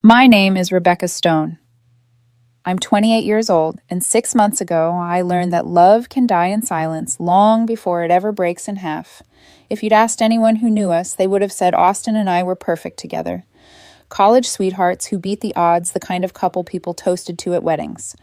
My name is Rebecca Stone. I'm 28 years old, and 6 months ago, I learned that love can die in silence long before it ever breaks in half. If you'd asked anyone who knew us, they would have said Austin and I were perfect together. College sweethearts who beat the odds, the kind of couple people toasted to at weddings.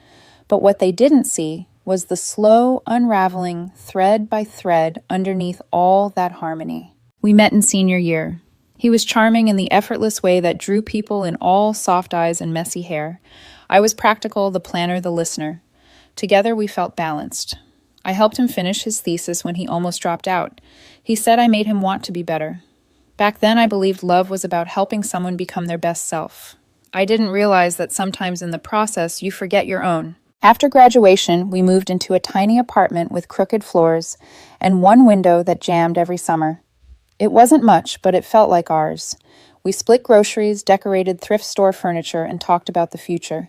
But what they didn't see was the slow unraveling, thread by thread, underneath all that harmony. We met in senior year. He was charming in the effortless way that drew people in all soft eyes and messy hair. I was practical, the planner, the listener. Together we felt balanced. I helped him finish his thesis when he almost dropped out. He said I made him want to be better. Back then I believed love was about helping someone become their best self. I didn't realize that sometimes in the process you forget your own. After graduation, we moved into a tiny apartment with crooked floors and one window that jammed every summer. It wasn't much, but it felt like ours. We split groceries, decorated thrift store furniture, and talked about the future.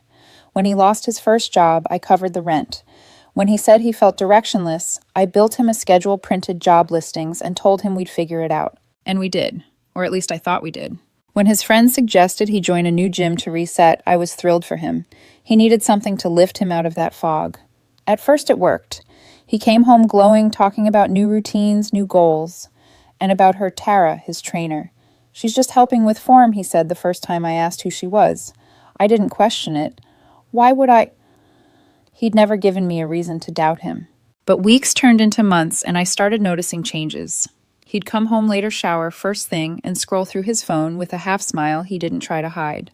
When he lost his first job, I covered the rent. When he said he felt directionless, I built him a schedule printed job listings and told him we'd figure it out. And we did, or at least I thought we did. When his friends suggested he join a new gym to reset, I was thrilled for him. He needed something to lift him out of that fog. At first it worked. He came home glowing, talking about new routines, new goals. And about her Tara, his trainer. She's just helping with form, he said the first time I asked who she was. I didn't question it. Why would I? He'd never given me a reason to doubt him. But weeks turned into months, and I started noticing changes. He'd come home later, shower first thing, and scroll through his phone with a half smile he didn't try to hide.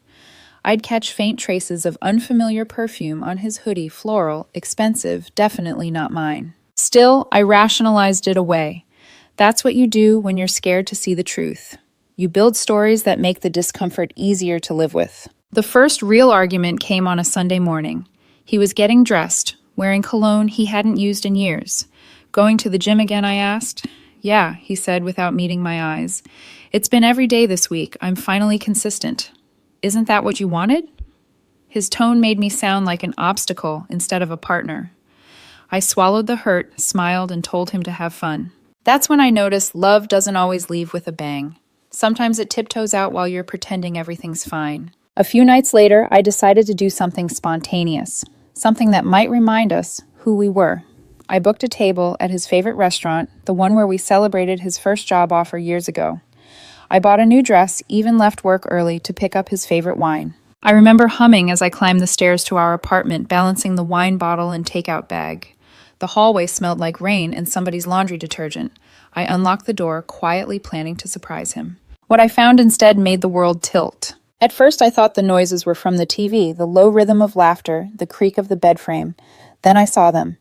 I'd catch faint traces of unfamiliar perfume on his hoodie, floral, expensive, definitely not mine. Still, I rationalized it away. That's what you do when you're scared to see the truth. You build stories that make the discomfort easier to live with. The first real argument came on a Sunday morning. He was getting dressed, wearing cologne he hadn't used in years. Going to the gym again, I asked. Yeah, he said without meeting my eyes. It's been every day this week. I'm finally consistent. Isn't that what you wanted? His tone made me sound like an obstacle instead of a partner. I swallowed the hurt, smiled, and told him to have fun. That's when I noticed love doesn't always leave with a bang. Sometimes it tiptoes out while you're pretending everything's fine. A few nights later, I decided to do something spontaneous, something that might remind us who we were. I booked a table at his favorite restaurant, the one where we celebrated his first job offer years ago. I bought a new dress, even left work early to pick up his favorite wine. I remember humming as I climbed the stairs to our apartment, balancing the wine bottle and takeout bag. The hallway smelled like rain and somebody's laundry detergent. I unlocked the door, quietly planning to surprise him. What I found instead made the world tilt. At first I thought the noises were from the TV, the low rhythm of laughter, the creak of the bed frame. Then I saw them.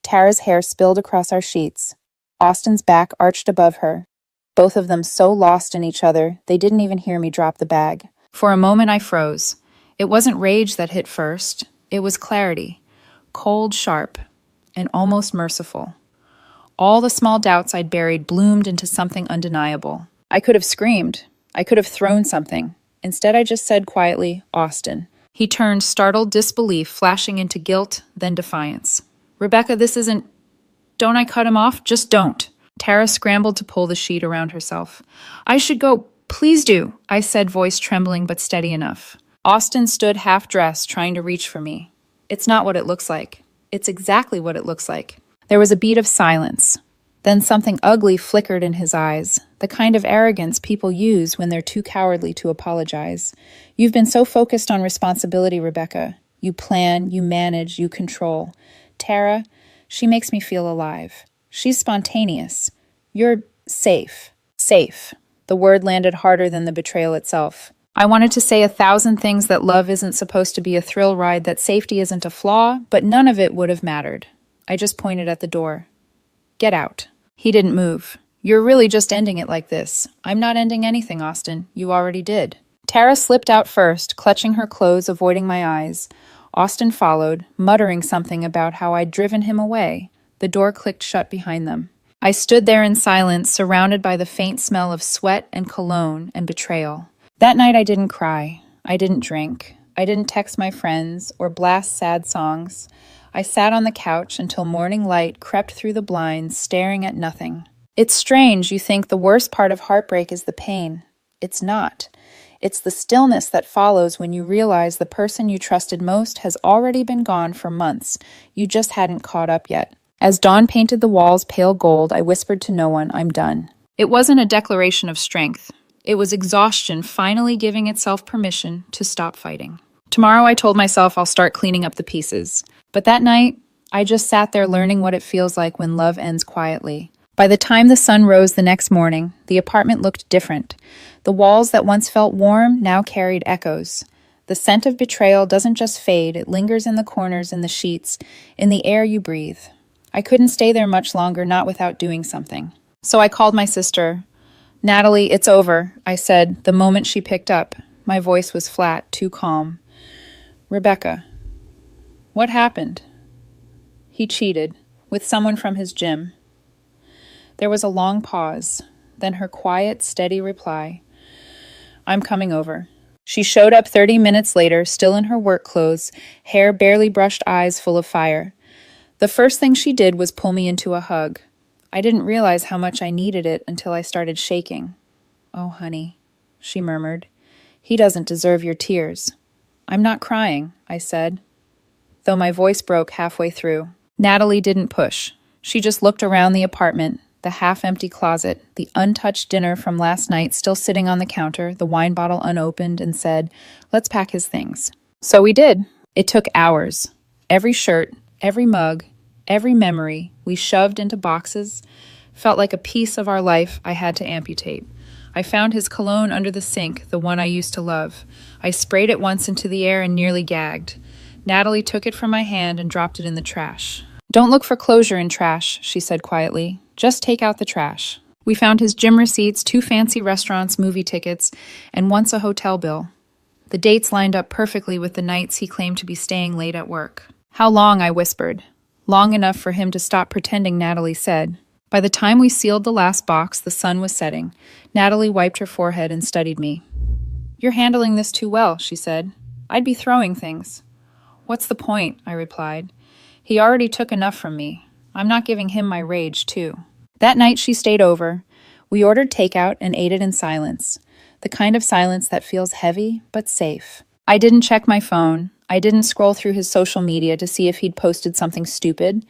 Tara's hair spilled across our sheets. Austin's back arched above her. Both of them so lost in each other, they didn't even hear me drop the bag. For a moment I froze. It wasn't rage that hit first. It was clarity. Cold, sharp, and almost merciful. All the small doubts I'd buried bloomed into something undeniable. I could have screamed. I could have thrown something. Instead, I just said quietly, Austin. He turned, startled disbelief, flashing into guilt, then defiance. Rebecca, this isn't... Don't I cut him off? Just don't. Tara scrambled to pull the sheet around herself. I should go. Please do, I said, voice trembling but steady enough. Austin stood half-dressed, trying to reach for me. It's not what it looks like. It's exactly what it looks like. There was a beat of silence. Then something ugly flickered in his eyes, the kind of arrogance people use when they're too cowardly to apologize. You've been so focused on responsibility, Rebecca. You plan, you manage, you control. Tara, she makes me feel alive. She's spontaneous. You're safe. Safe. The word landed harder than the betrayal itself. I wanted to say 1,000 things that love isn't supposed to be a thrill ride, that safety isn't a flaw, but none of it would have mattered. I just pointed at the door. Get out. He didn't move. You're really just ending it like this. I'm not ending anything, Austin. You already did. Tara slipped out first, clutching her clothes, avoiding my eyes. Austin followed, muttering something about how I'd driven him away. The door clicked shut behind them. I stood there in silence, surrounded by the faint smell of sweat and cologne and betrayal. That night I didn't cry. I didn't drink. I didn't text my friends or blast sad songs. I sat on the couch until morning light crept through the blinds, staring at nothing. It's strange you think the worst part of heartbreak is the pain. It's not. It's the stillness that follows when you realize the person you trusted most has already been gone for months. You just hadn't caught up yet. As dawn painted the walls pale gold, I whispered to no one, I'm done. It wasn't a declaration of strength. It was exhaustion finally giving itself permission to stop fighting. Tomorrow, I told myself I'll start cleaning up the pieces. But that night, I just sat there learning what it feels like when love ends quietly. By the time the sun rose the next morning, the apartment looked different. The walls that once felt warm now carried echoes. The scent of betrayal doesn't just fade, it lingers in the corners, in the sheets, in the air you breathe. I couldn't stay there much longer, not without doing something. So I called my sister. Natalie, it's over, I said the moment she picked up. My voice was flat, too calm. Rebecca. What happened? He cheated, with someone from his gym. There was a long pause, then her quiet, steady reply. I'm coming over. She showed up 30 minutes later, still in her work clothes, hair barely brushed, eyes full of fire. The first thing she did was pull me into a hug. I didn't realize how much I needed it until I started shaking. Oh, honey, she murmured. He doesn't deserve your tears. I'm not crying, I said, though my voice broke halfway through. Natalie didn't push. She just looked around the apartment, the half-empty closet, the untouched dinner from last night still sitting on the counter, the wine bottle unopened, and said, let's pack his things. So we did. It took hours. Every shirt, every mug, every memory we shoved into boxes felt like a piece of our life I had to amputate. I found his cologne under the sink, the one I used to love. I sprayed it once into the air and nearly gagged. Natalie took it from my hand and dropped it in the trash. Don't look for closure in trash, she said quietly. Just take out the trash. We found his gym receipts, 2 fancy restaurants, movie tickets, and once a hotel bill. The dates lined up perfectly with the nights he claimed to be staying late at work. How long, I whispered. Long enough for him to stop pretending, Natalie said. By the time we sealed the last box, the sun was setting. Natalie wiped her forehead and studied me. You're handling this too well, she said. I'd be throwing things. What's the point? I replied. He already took enough from me. I'm not giving him my rage, too. That night she stayed over. We ordered takeout and ate it in silence. The kind of silence that feels heavy but safe. I didn't check my phone. I didn't scroll through his social media to see if he'd posted something stupid.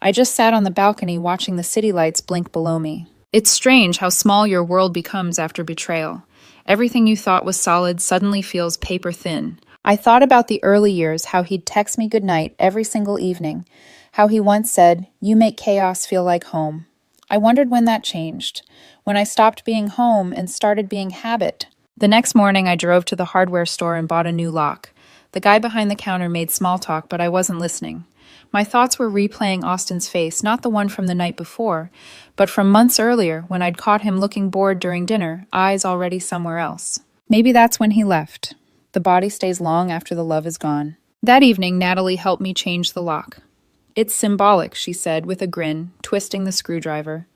I just sat on the balcony watching the city lights blink below me. It's strange how small your world becomes after betrayal. Everything you thought was solid suddenly feels paper thin. I thought about the early years, how he'd text me goodnight every single evening, how he once said, "You make chaos feel like home." I wondered when that changed, when I stopped being home and started being habit. The next morning, I drove to the hardware store and bought a new lock. The guy behind the counter made small talk, but I wasn't listening. My thoughts were replaying Austin's face, not the one from the night before, but from months earlier when I'd caught him looking bored during dinner, eyes already somewhere else. Maybe that's when he left. The body stays long after the love is gone. That evening, Natalie helped me change the lock. It's symbolic, she said with a grin, twisting the screwdriver.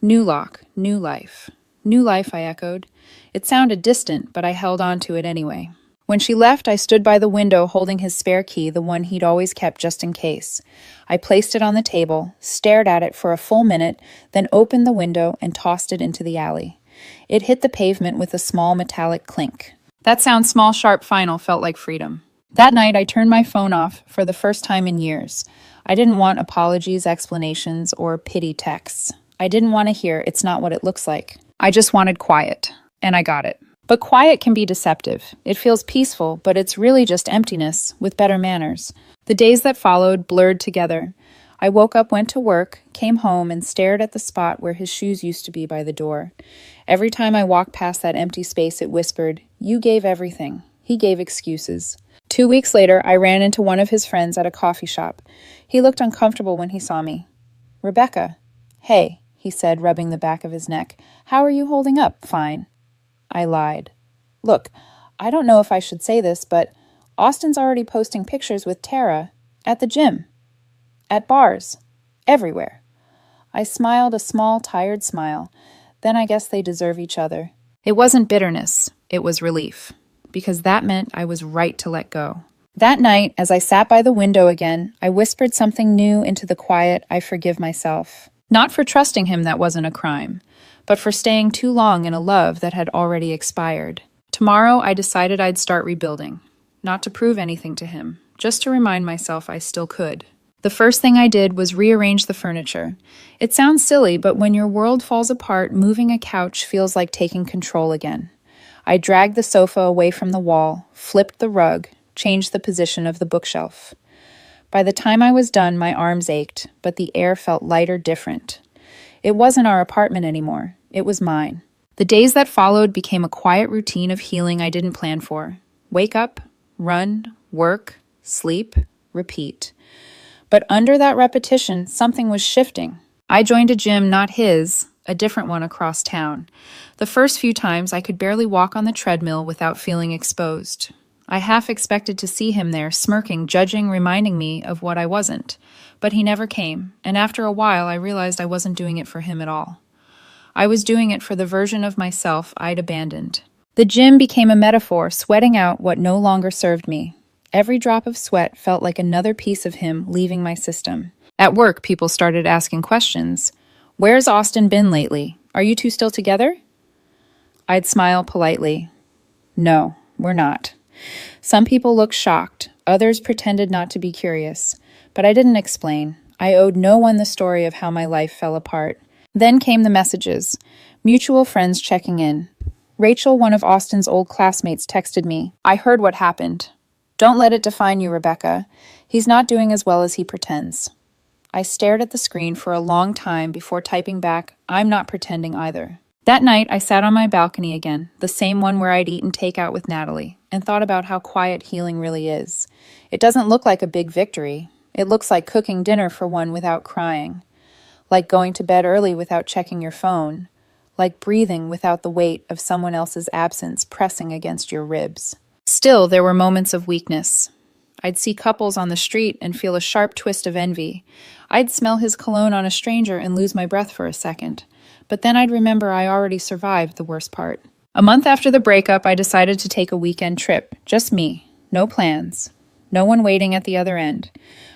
New lock, new life. New life, I echoed. It sounded distant, but I held on to it anyway. When she left, I stood by the window holding his spare key, the one he'd always kept just in case. I placed it on the table, stared at it for a full minute, then opened the window and tossed it into the alley. It hit the pavement with a small metallic clink. That sound, small, sharp, final, felt like freedom. That night, I turned my phone off for the first time in years. I didn't want apologies, explanations, or pity texts. I didn't want to hear, "It's not what it looks like." I just wanted quiet, and I got it. But quiet can be deceptive. It feels peaceful, but it's really just emptiness with better manners. The days that followed blurred together. I woke up, went to work, came home, and stared at the spot where his shoes used to be by the door. Every time I walked past that empty space, it whispered, "You gave everything." He gave excuses. 2 weeks later, I ran into one of his friends at a coffee shop. He looked uncomfortable when he saw me. "Rebecca." "Hey," he said, rubbing the back of his neck. "How are you holding up?" "Fine." I lied. "Look, I don't know if I should say this, but Austin's already posting pictures with Tara at the gym, at bars, everywhere." I smiled a small, tired smile. Then I guess they deserve each other. It wasn't bitterness, it was relief, because that meant I was right to let go. That night, as I sat by the window again, I whispered something new into the quiet. I forgive myself. Not for trusting him, that wasn't a crime, but for staying too long in a love that had already expired. Tomorrow, I decided I'd start rebuilding. Not to prove anything to him, just to remind myself I still could. The first thing I did was rearrange the furniture. It sounds silly, but when your world falls apart, moving a couch feels like taking control again. I dragged the sofa away from the wall, flipped the rug, changed the position of the bookshelf. By the time I was done, my arms ached, but the air felt lighter, different. It wasn't our apartment anymore. It was mine. The days that followed became a quiet routine of healing I didn't plan for. Wake up, run, work, sleep, repeat. But under that repetition, something was shifting. I joined a gym, not his, a different one across town. The first few times, I could barely walk on the treadmill without feeling exposed. I half expected to see him there, smirking, judging, reminding me of what I wasn't. But he never came, and after a while, I realized I wasn't doing it for him at all. I was doing it for the version of myself I'd abandoned. The gym became a metaphor, sweating out what no longer served me. Every drop of sweat felt like another piece of him leaving my system. At work, people started asking questions. "Where's Austin been lately? Are you two still together?" I'd smile politely. "No, we're not." Some people looked shocked. Others pretended not to be curious. But I didn't explain. I owed no one the story of how my life fell apart. Then came the messages. Mutual friends checking in. Rachel, one of Austin's old classmates, texted me, "I heard what happened. Don't let it define you, Rebecca. He's not doing as well as he pretends." I stared at the screen for a long time before typing back, "I'm not pretending either." That night, I sat on my balcony again, the same one where I'd eaten takeout with Natalie, and thought about how quiet healing really is. It doesn't look like a big victory. It looks like cooking dinner for one without crying. Like going to bed early without checking your phone. Like breathing without the weight of someone else's absence pressing against your ribs. Still, there were moments of weakness. I'd see couples on the street and feel a sharp twist of envy. I'd smell his cologne on a stranger and lose my breath for a second. But then I'd remember I already survived the worst part. A month after the breakup, I decided to take a weekend trip. Just me. No plans. No one waiting at the other end.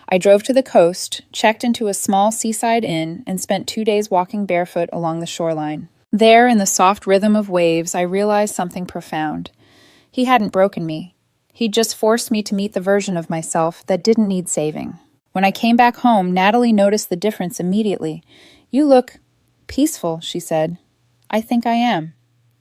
I drove to the coast, checked into a small seaside inn, and spent 2 days walking barefoot along the shoreline. There, in the soft rhythm of waves, I realized something profound. He hadn't broken me. He'd just forced me to meet the version of myself that didn't need saving. When I came back home, Natalie noticed the difference immediately. "You look peaceful," she said. "I think I am."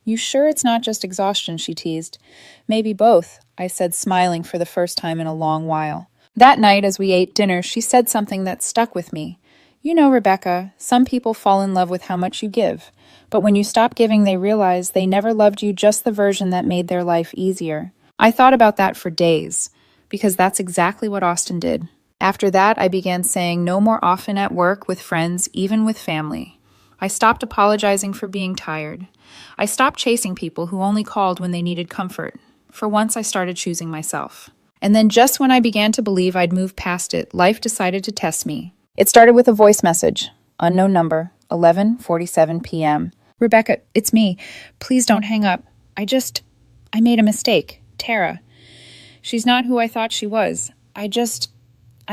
"You sure it's not just exhaustion?" she teased. "Maybe both," I said, smiling for the first time in a long while. That night, as we ate dinner, she said something that stuck with me. "You know, Rebecca, some people fall in love with how much you give. But when you stop giving, they realize they never loved you, just the version that made their life easier." I thought about that for days, because that's exactly what Austin did. After that, I began saying no more often at work, with friends, even with family. I stopped apologizing for being tired. I stopped chasing people who only called when they needed comfort. For once, I started choosing myself. And then just when I began to believe I'd moved past it, life decided to test me. It started with a voice message. Unknown number, 11:47 p.m. "Rebecca, it's me. Please don't hang up. I made a mistake. Tara. She's not who I thought she was. I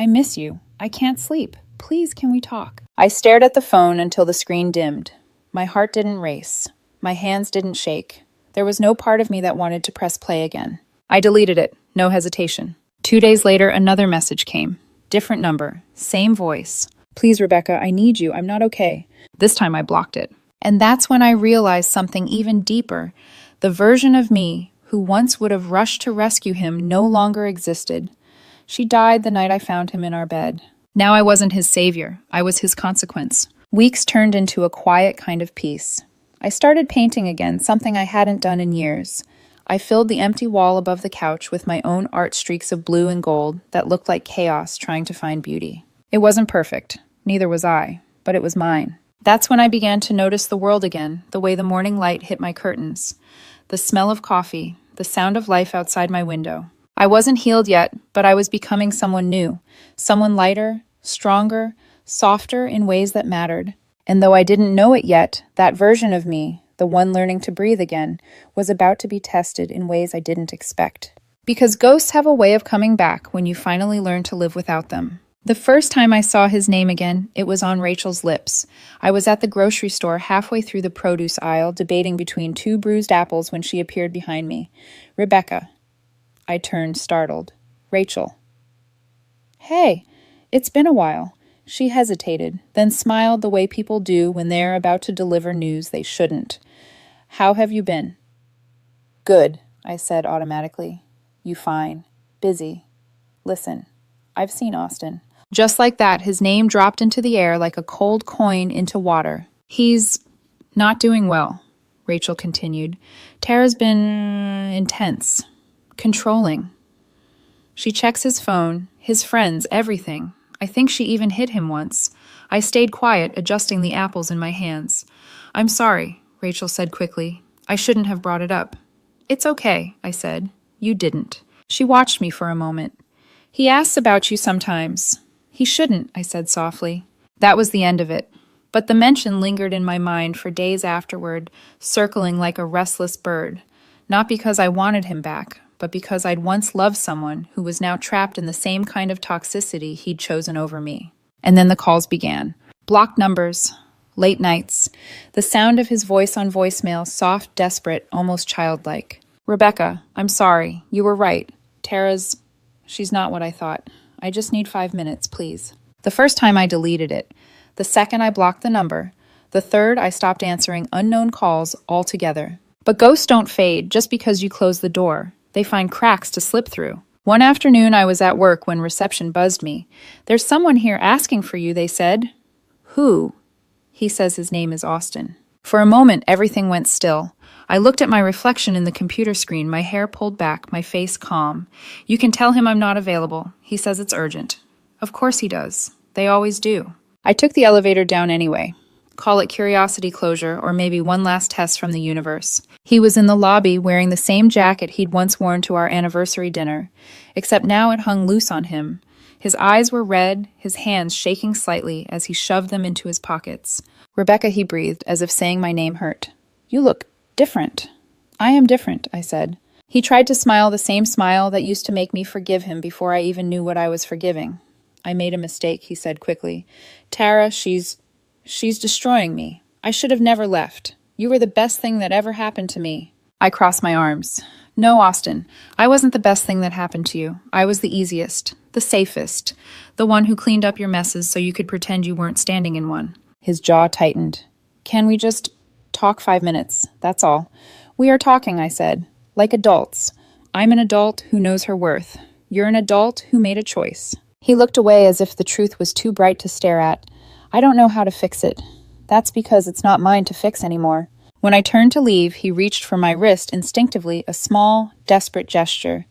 miss you. I can't sleep. Please, can we talk?" I stared at the phone until the screen dimmed. My heart didn't race. My hands didn't shake. There was no part of me that wanted to press play again. I deleted it, no hesitation. 2 days later, another message came. Different number, same voice. "Please, Rebecca, I need you. I'm not okay." This time I blocked it. And that's when I realized something even deeper. The version of me who once would have rushed to rescue him no longer existed. She died the night I found him in our bed. Now I wasn't his savior. I was his consequence. Weeks turned into a quiet kind of peace. I started painting again, something I hadn't done in years. I filled the empty wall above the couch with my own art streaks of blue and gold that looked like chaos trying to find beauty. It wasn't perfect. Neither was I. But it was mine. That's when I began to notice the world again, the way the morning light hit my curtains. The smell of coffee, the sound of life outside my window. I wasn't healed yet, but I was becoming someone new. Someone lighter, stronger, softer in ways that mattered. And though I didn't know it yet, that version of me, the one learning to breathe again, was about to be tested in ways I didn't expect. Because ghosts have a way of coming back when you finally learn to live without them. The first time I saw his name again, it was on Rachel's lips. I was at the grocery store halfway through the produce aisle, debating between two bruised apples when she appeared behind me. Rebecca. I turned, startled. Rachel. Hey, it's been a while. She hesitated, then smiled the way people do when they're about to deliver news they shouldn't. How have you been? Good, I said automatically. You fine. Busy. Listen, I've seen Austin. Just like that, his name dropped into the air like a cold coin into water. He's not doing well, Rachel continued. Tara's been intense, controlling. She checks his phone, his friends, everything. I think she even hit him once. I stayed quiet, adjusting the apples in my hands. I'm sorry, Rachel said quickly. I shouldn't have brought it up. It's okay, I said. You didn't. She watched me for a moment. He asks about you sometimes. He shouldn't, I said softly. That was the end of it. But the mention lingered in my mind for days afterward, circling like a restless bird. Not because I wanted him back, but because I'd once loved someone who was now trapped in the same kind of toxicity he'd chosen over me. And then the calls began. Blocked numbers, late nights, the sound of his voice on voicemail, soft, desperate, almost childlike. Rebecca, I'm sorry. You were right. She's not what I thought. I just need 5 minutes, please. The first time I deleted it. The second I blocked the number. The third I stopped answering unknown calls altogether. But ghosts don't fade just because you close the door. They find cracks to slip through. One afternoon I was at work when reception buzzed me. There's someone here asking for you, they said. Who? He says his name is Austin. For a moment, everything went still. I looked at my reflection in the computer screen, my hair pulled back, my face calm. You can tell him I'm not available. He says it's urgent. Of course he does. They always do. I took the elevator down anyway. Call it curiosity closure, or maybe one last test from the universe. He was in the lobby wearing the same jacket he'd once worn to our anniversary dinner, except now it hung loose on him. His eyes were red, his hands shaking slightly as he shoved them into his pockets. Rebecca, he breathed, as if saying my name hurt. You look different. I am different, I said. He tried to smile the same smile that used to make me forgive him before I even knew what I was forgiving. I made a mistake, he said quickly. Tara, she's destroying me. I should have never left. You were the best thing that ever happened to me. I crossed my arms. No, Austin, I wasn't the best thing that happened to you. I was the easiest, the safest, the one who cleaned up your messes so you could pretend you weren't standing in one. His jaw tightened. Can we just talk 5 minutes? That's all. We are talking, I said. Like adults. I'm an adult who knows her worth. You're an adult who made a choice. He looked away as if the truth was too bright to stare at. I don't know how to fix it. That's because it's not mine to fix anymore. When I turned to leave, he reached for my wrist instinctively, a small, desperate gesture.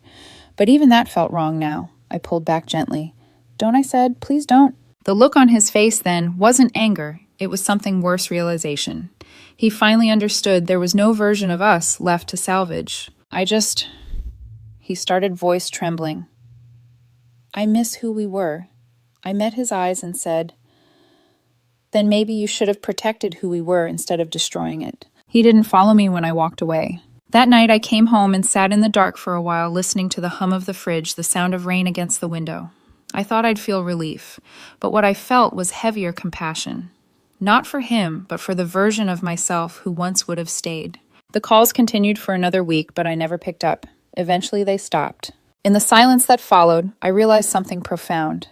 But even that felt wrong now. I pulled back gently. Don't, I said. Please don't. The look on his face then wasn't anger. It was something worse, realization. He finally understood there was no version of us left to salvage. He started, voice trembling. I miss who we were. I met his eyes and said, then maybe you should have protected who we were instead of destroying it. He didn't follow me when I walked away. That night I came home and sat in the dark for a while, listening to the hum of the fridge, the sound of rain against the window. I thought I'd feel relief, but what I felt was heavier compassion. Not for him, but for the version of myself who once would have stayed. The calls continued for another week, but I never picked up. Eventually they stopped. In the silence that followed, I realized something profound.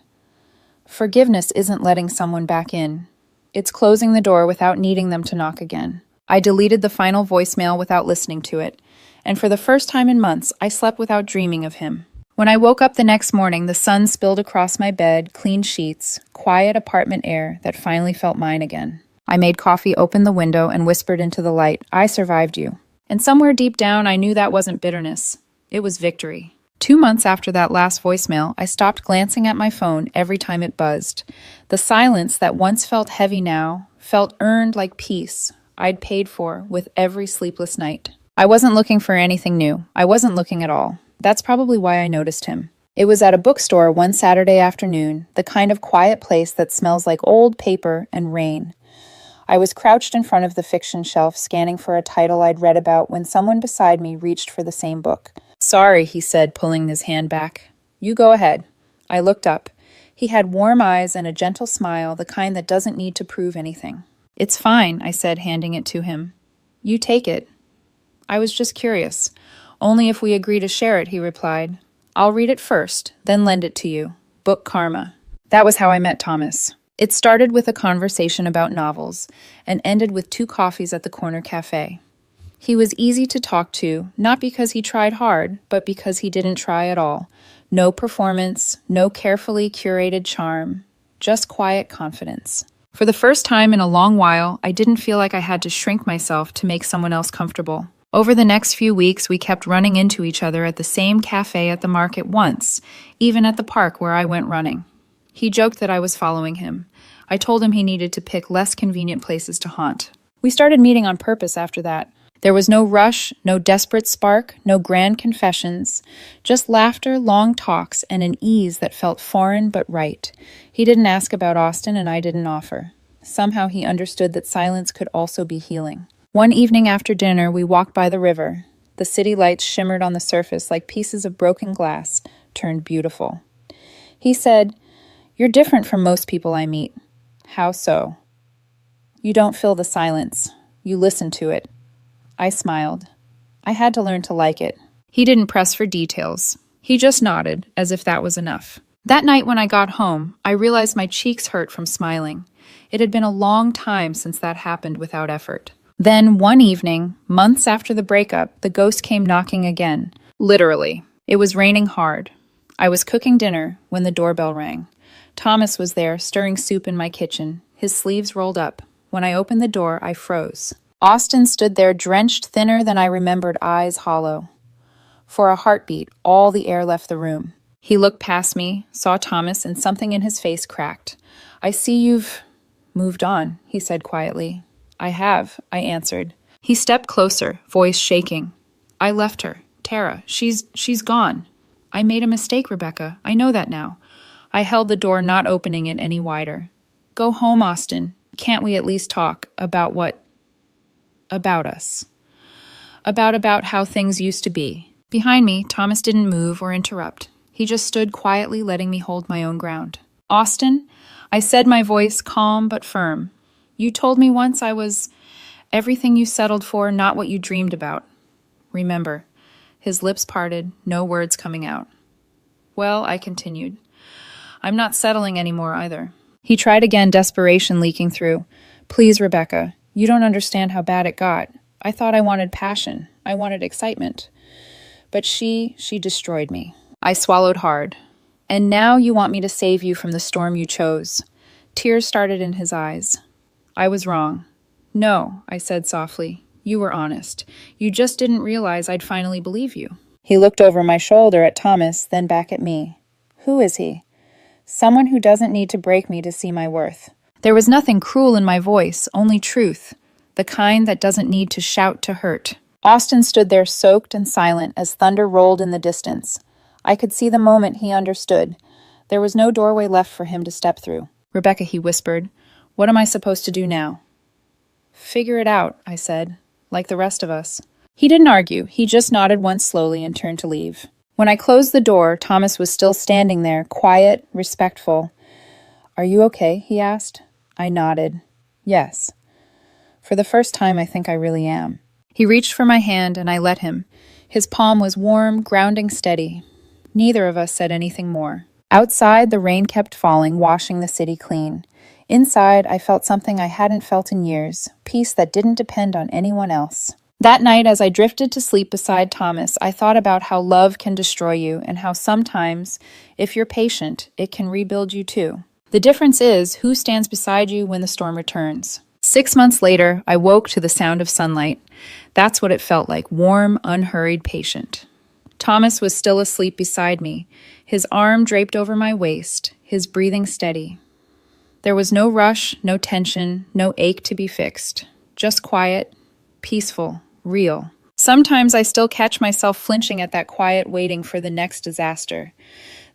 Forgiveness isn't letting someone back in. It's closing the door without needing them to knock again. I deleted the final voicemail without listening to it, and for the first time in months, I slept without dreaming of him. When I woke up the next morning, the sun spilled across my bed, clean sheets, quiet apartment air that finally felt mine again. I made coffee, opened the window, and whispered into the light, I survived you. And somewhere deep down, I knew that wasn't bitterness. It was victory. 2 months after that last voicemail, I stopped glancing at my phone every time it buzzed. The silence that once felt heavy now felt earned like peace I'd paid for with every sleepless night. I wasn't looking for anything new. I wasn't looking at all. That's probably why I noticed him. It was at a bookstore one Saturday afternoon, the kind of quiet place that smells like old paper and rain. I was crouched in front of the fiction shelf, scanning for a title I'd read about when someone beside me reached for the same book. Sorry, he said, pulling his hand back. You go ahead. I looked up. He had warm eyes and a gentle smile, the kind that doesn't need to prove anything. "It's fine," I said, handing it to him. "You take it." "I was just curious." "Only if we agree to share it," he replied. "I'll read it first, then lend it to you. Book Karma." That was how I met Thomas. It started with a conversation about novels and ended with 2 coffees at the corner cafe. He was easy to talk to, not because he tried hard, but because he didn't try at all. No performance, no carefully curated charm, just quiet confidence. For the first time in a long while, I didn't feel like I had to shrink myself to make someone else comfortable. Over the next few weeks, we kept running into each other at the same cafe at the market once, even at the park where I went running. He joked that I was following him. I told him he needed to pick less convenient places to haunt. We started meeting on purpose after that. There was no rush, no desperate spark, no grand confessions, just laughter, long talks, and an ease that felt foreign but right. He didn't ask about Austin, and I didn't offer. Somehow he understood that silence could also be healing. One evening after dinner, we walked by the river. The city lights shimmered on the surface like pieces of broken glass, turned beautiful. He said, "You're different from most people I meet." "How so?" "You don't fill the silence. You listen to it." I smiled. I had to learn to like it. He didn't press for details. He just nodded, as if that was enough. That night when I got home, I realized my cheeks hurt from smiling. It had been a long time since that happened without effort. Then, one evening, months after the breakup, the ghost came knocking again. Literally. It was raining hard. I was cooking dinner when the doorbell rang. Thomas was there, stirring soup in my kitchen, his sleeves rolled up. When I opened the door, I froze. Austin stood there, drenched, thinner than I remembered, eyes hollow. For a heartbeat, all the air left the room. He looked past me, saw Thomas, and something in his face cracked. "I see you've moved on," he said quietly. "I have," I answered. He stepped closer, voice shaking. "I left her. Tara. She's gone." "I made a mistake, Rebecca. I know that now." I held the door, not opening it any wider. "Go home, Austin. Can't we at least talk about what? About us. About how things used to be." Behind me, Thomas didn't move or interrupt. He just stood quietly, letting me hold my own ground. "Austin," I said, my voice calm but firm. "You told me once I was everything you settled for, not what you dreamed about. Remember." His lips parted, no words coming out. "Well," I continued, "I'm not settling anymore either." He tried again, desperation leaking through. "Please, Rebecca. You don't understand how bad it got. I thought I wanted passion. I wanted excitement. But she destroyed me." I swallowed hard. "And now you want me to save you from the storm you chose." Tears started in his eyes. "I was wrong." "No," I said softly. "You were honest. You just didn't realize I'd finally believe you." He looked over my shoulder at Thomas, then back at me. "Who is he?" "Someone who doesn't need to break me to see my worth." There was nothing cruel in my voice, only truth, the kind that doesn't need to shout to hurt. Austin stood there soaked and silent as thunder rolled in the distance. I could see the moment he understood. There was no doorway left for him to step through. "Rebecca," he whispered, "what am I supposed to do now?" "Figure it out," I said, "like the rest of us." He didn't argue. He just nodded once slowly and turned to leave. When I closed the door, Thomas was still standing there, quiet, respectful. "Are you okay?" he asked. I nodded. "Yes. For the first time, I think I really am." He reached for my hand, and I let him. His palm was warm, grounding steady. Neither of us said anything more. Outside, the rain kept falling, washing the city clean. Inside, I felt something I hadn't felt in years, peace that didn't depend on anyone else. That night, as I drifted to sleep beside Thomas, I thought about how love can destroy you and how sometimes, if you're patient, it can rebuild you too. The difference is who stands beside you when the storm returns. 6 months later, I woke to the sound of sunlight. That's what it felt like, warm, unhurried, patient. Thomas was still asleep beside me, his arm draped over my waist, his breathing steady. There was no rush, no tension, no ache to be fixed. Just quiet, peaceful, real. Sometimes I still catch myself flinching at that quiet waiting for the next disaster.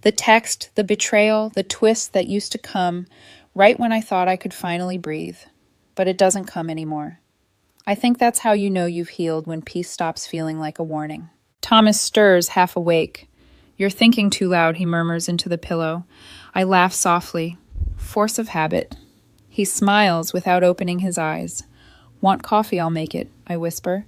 The text, the betrayal, the twist that used to come right when I thought I could finally breathe. But it doesn't come anymore. I think that's how you know you've healed, when peace stops feeling like a warning. Thomas stirs, half awake. You're thinking too loud, he murmurs into the pillow. I laugh softly. Force of habit. He smiles without opening his eyes. Want coffee, I'll make it, I whisper,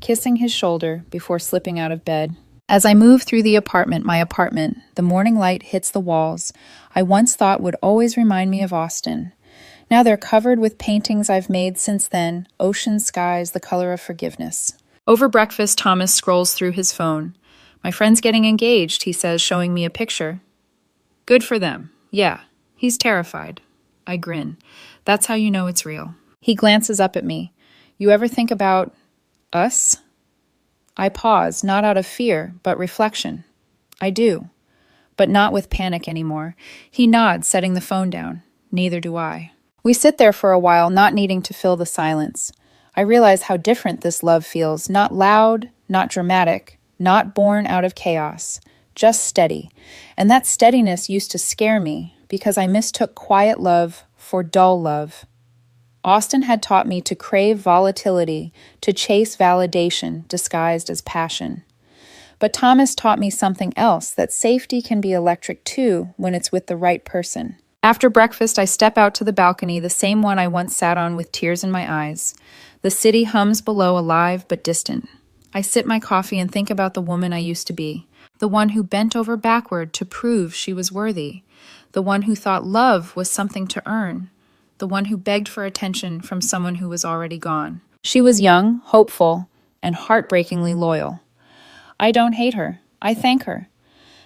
kissing his shoulder before slipping out of bed. As I move through my apartment, the morning light hits the walls I once thought would always remind me of Austin. Now they're covered with paintings I've made since then, ocean skies, the color of forgiveness. Over breakfast, Thomas scrolls through his phone. My friend's getting engaged, he says, showing me a picture. Good for them. Yeah, he's terrified. I grin. That's how you know it's real. He glances up at me. You ever think about us? I pause, not out of fear, but reflection. I do, but not with panic anymore. He nods, setting the phone down. Neither do I. We sit there for a while, not needing to fill the silence. I realize how different this love feels, not loud, not dramatic, not born out of chaos, just steady. And that steadiness used to scare me because I mistook quiet love for dull love. Austin had taught me to crave volatility, to chase validation disguised as passion. But Thomas taught me something else, that safety can be electric too when it's with the right person. After breakfast, I step out to the balcony, the same one I once sat on with tears in my eyes. The city hums below, alive but distant. I sip my coffee and think about the woman I used to be, the one who bent over backward to prove she was worthy, the one who thought love was something to earn, the one who begged for attention from someone who was already gone. She was young, hopeful, and heartbreakingly loyal. I don't hate her. I thank her,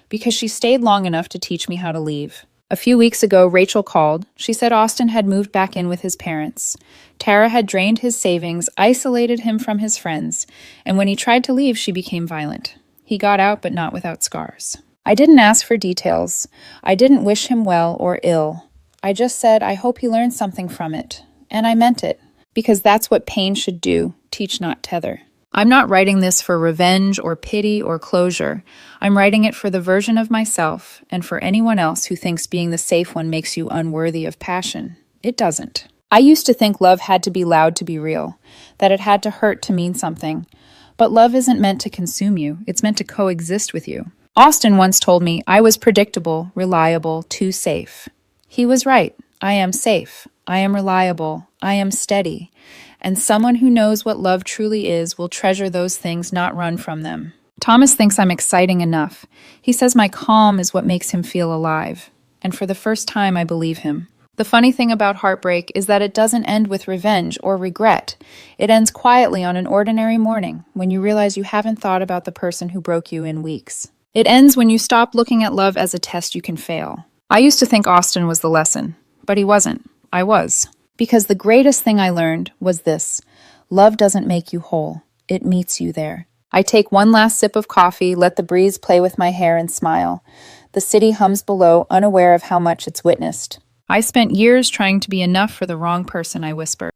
because she stayed long enough to teach me how to leave. A few weeks ago, Rachel called. She said Austin had moved back in with his parents. Tara had drained his savings, isolated him from his friends, and when he tried to leave, she became violent. He got out, but not without scars. I didn't ask for details. I didn't wish him well or ill. I just said, I hope he learned something from it. And I meant it, because that's what pain should do, teach, not tether. I'm not writing this for revenge or pity or closure. I'm writing it for the version of myself and for anyone else who thinks being the safe one makes you unworthy of passion. It doesn't. I used to think love had to be loud to be real, that it had to hurt to mean something. But love isn't meant to consume you. It's meant to coexist with you. Austin once told me I was predictable, reliable, too safe. He was right. I am safe. I am reliable. I am steady. And someone who knows what love truly is will treasure those things, not run from them. Thomas thinks I'm exciting enough. He says my calm is what makes him feel alive. And for the first time, I believe him. The funny thing about heartbreak is that it doesn't end with revenge or regret. It ends quietly on an ordinary morning when you realize you haven't thought about the person who broke you in weeks. It ends when you stop looking at love as a test you can fail. I used to think Austin was the lesson, but he wasn't. I was. Because the greatest thing I learned was this: love doesn't make you whole. It meets you there. I take one last sip of coffee, let the breeze play with my hair, and smile. The city hums below, unaware of how much it's witnessed. I spent years trying to be enough for the wrong person, I whisper.